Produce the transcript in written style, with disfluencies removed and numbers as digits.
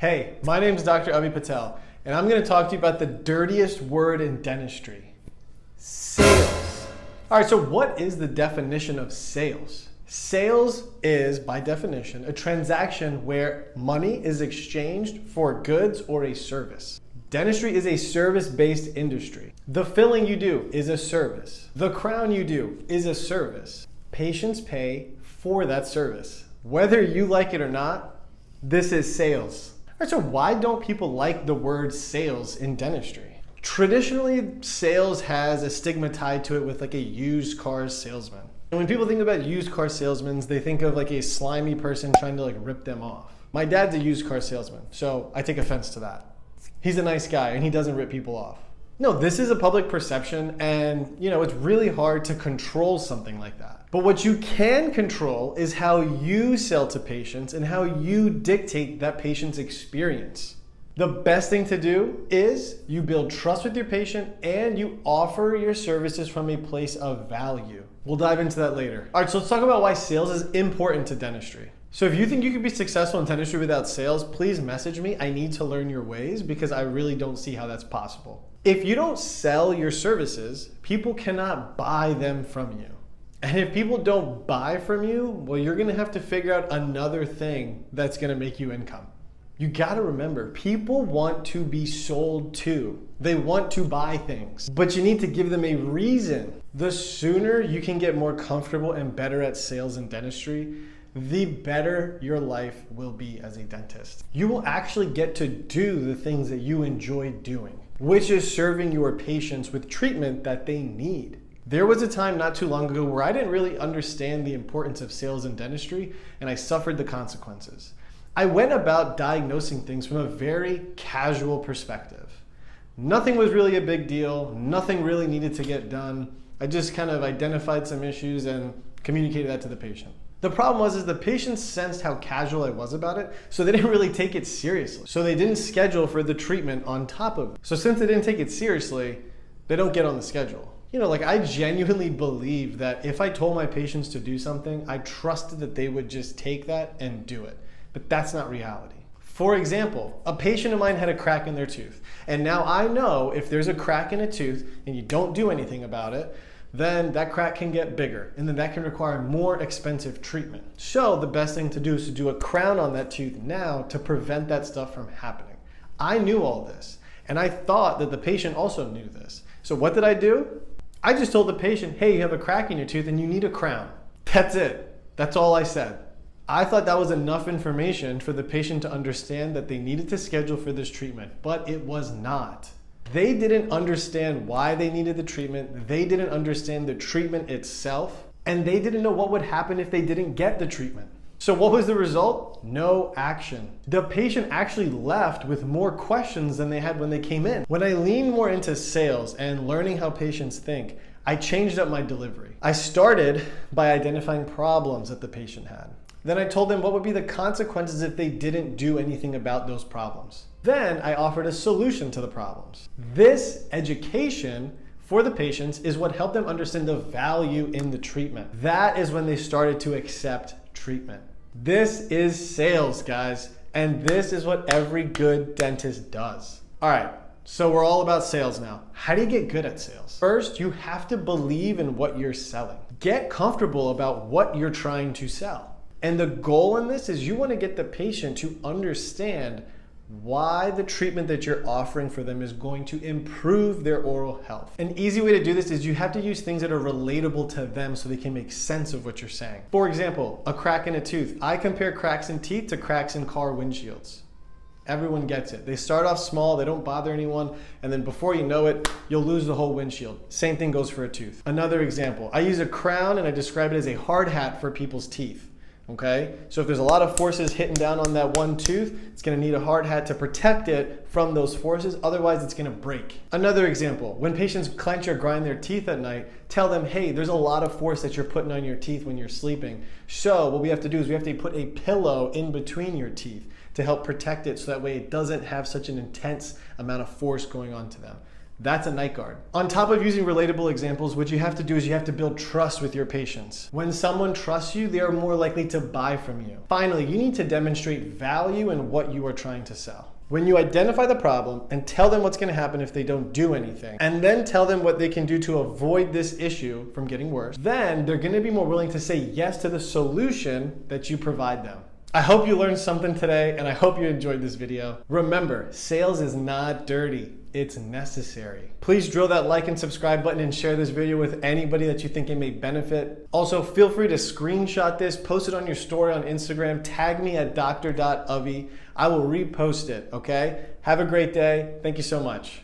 Hey, my name is Dr. Avi Patel, and I'm going to talk to you about the dirtiest word in dentistry, sales. All right, so what is the definition of sales? Sales is, by definition, a transaction where money is exchanged for goods or a service. Dentistry is a service-based industry. The filling you do is a service. The crown you do is a service. Patients pay for that service. Whether you like it or not, this is sales. All right, so why don't people like the word sales in dentistry? Traditionally, sales has a stigma tied to it with like a used car salesman. And when people think about used car salesmen, they think of like a slimy person trying to like rip them off. My dad's a used car salesman, so I take offense to that. He's a nice guy and he doesn't rip people off. No, this is a public perception and it's really hard to control something like that. But what you can control is how you sell to patients and how you dictate that patient's experience. The best thing to do is you build trust with your patient and you offer your services from a place of value. We'll dive into that later. All right, so let's talk about why sales is important to dentistry. So if you think you could be successful in dentistry without sales, please message me. I need to learn your ways because I really don't see how that's possible. If you don't sell your services, people cannot buy them from you. And if people don't buy from you, well, you're gonna have to figure out another thing that's gonna make you income. You gotta remember, people want to be sold to. They want to buy things, but you need to give them a reason. The sooner you can get more comfortable and better at sales in dentistry, the better your life will be as a dentist. You will actually get to do the things that you enjoy doing, which is serving your patients with treatment that they need. There was a time not too long ago where I didn't really understand the importance of sales in dentistry, and I suffered the consequences. I went about diagnosing things from a very casual perspective. Nothing was really a big deal. Nothing really needed to get done. I just kind of identified some issues and communicated that to the patient. The problem was the patients sensed how casual I was about it, so they didn't really take it seriously. So they didn't schedule for the treatment on top of it. So since they didn't take it seriously, they don't get on the schedule. I genuinely believed that if I told my patients to do something, I trusted that they would just take that and do it. But that's not reality. For example, a patient of mine had a crack in their tooth. And now I know if there's a crack in a tooth and you don't do anything about it, then that crack can get bigger and then that can require more expensive treatment. So the best thing to do is to do a crown on that tooth now to prevent that stuff from happening. I knew all this and I thought that the patient also knew this. So what did I do? I just told the patient, hey, you have a crack in your tooth and you need a crown. That's it. That's all I said. I thought that was enough information for the patient to understand that they needed to schedule for this treatment, but it was not. They didn't understand why they needed the treatment. They didn't understand the treatment itself, and they didn't know what would happen if they didn't get the treatment. So what was the result? No action. The patient actually left with more questions than they had when they came in. When I leaned more into sales and learning how patients think, I changed up my delivery. I started by identifying problems that the patient had. Then I told them what would be the consequences if they didn't do anything about those problems. Then I offered a solution to the problems. This education for the patients is what helped them understand the value in the treatment. That is when they started to accept treatment. This is sales, guys, and this is what every good dentist does. All right, so we're all about sales now. How do you get good at sales? First, you have to believe in what you're selling. Get comfortable about what you're trying to sell. And the goal in this is you want to get the patient to understand why the treatment that you're offering for them is going to improve their oral health. An easy way to do this is you have to use things that are relatable to them so they can make sense of what you're saying. For example, a crack in a tooth. I compare cracks in teeth to cracks in car windshields. Everyone gets it. They start off small, they don't bother anyone, and then before you know it, you'll lose the whole windshield. Same thing goes for a tooth. Another example, I use a crown and I describe it as a hard hat for people's teeth. Okay, so if there's a lot of forces hitting down on that one tooth, it's going to need a hard hat to protect it from those forces, otherwise it's going to break. Another example, when patients clench or grind their teeth at night, tell them, hey, there's a lot of force that you're putting on your teeth when you're sleeping. So what we have to do is we have to put a pillow in between your teeth to help protect it so that way it doesn't have such an intense amount of force going on to them. That's a night guard. On top of using relatable examples, what you have to do is you have to build trust with your patients. When someone trusts you, they are more likely to buy from you. Finally, you need to demonstrate value in what you are trying to sell. When you identify the problem and tell them what's going to happen if they don't do anything, and then tell them what they can do to avoid this issue from getting worse, then they're going to be more willing to say yes to the solution that you provide them. I hope you learned something today, and I hope you enjoyed this video. Remember, sales is not dirty, it's necessary. Please drill that like and subscribe button and share this video with anybody that you think it may benefit. Also, feel free to screenshot this, post it on your story on Instagram, tag me at dr.avi. I will repost it, okay? Have a great day. Thank you so much.